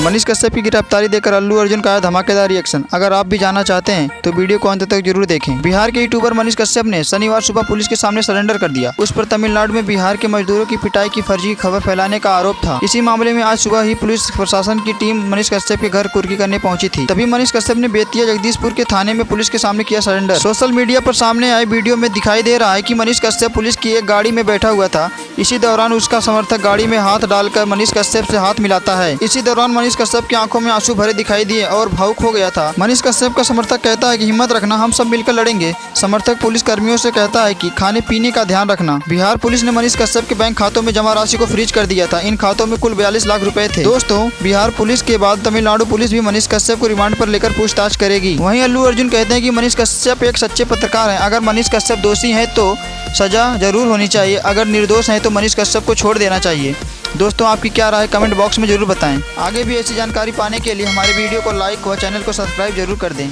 मनीष कश्यप की गिरफ्तारी देकर अल्लू अर्जुन का आया धमाकेदार रिएक्शन। अगर आप भी जानना चाहते हैं तो वीडियो को अंत तक जरूर देखें। बिहार के यूट्यूबर मनीष कश्यप ने शनिवार सुबह पुलिस के सामने सरेंडर कर दिया। उस पर तमिलनाडु में बिहार के मजदूरों की पिटाई की फर्जी खबर फैलाने का आरोप था। इसी मामले में आज सुबह ही पुलिस प्रशासन की टीम मनीष कश्यप के घर कुर्की करने पहुंची थी। तभी मनीष कश्यप ने बेतिया जगदीशपुर के थाने में पुलिस के सामने किया सरेंडर। सोशल मीडिया पर सामने आए वीडियो में दिखाई दे रहा है कि मनीष कश्यप पुलिस की एक गाड़ी में बैठा हुआ था। इसी दौरान उसका समर्थक गाड़ी में हाथ डालकर मनीष कश्यप से हाथ मिलाता है। इसी दौरान मनीष कश्यप की आंखों में आंसू भरे दिखाई दिए और भावुक हो गया था। मनीष कश्यप का समर्थक कहता है कि हिम्मत रखना, हम सब मिलकर लड़ेंगे। समर्थक पुलिस कर्मियों से कहता है कि खाने पीने का ध्यान रखना। बिहार पुलिस ने मनीष कश्यप के बैंक खातों में जमा राशि को फ्रीज कर दिया था। इन खातों में कुल 42 लाख रुपए थे। दोस्तों, बिहार पुलिस के बाद तमिलनाडु पुलिस भी मनीष कश्यप को रिमांड पर लेकर पूछताछ करेगी। वहीं अल्लू अर्जुन कहते हैं कि मनीष कश्यप एक सच्चे पत्रकार हैं। अगर मनीष कश्यप दोषी हैं तो सजा जरूर होनी चाहिए, अगर निर्दोष हैं तो मनीष कश्यप को छोड़ देना चाहिए। दोस्तों, आपकी क्या राय कमेंट बॉक्स में जरूर बताएं। आगे भी ऐसी जानकारी पाने के लिए हमारे वीडियो को लाइक व चैनल को सब्सक्राइब जरूर कर दें।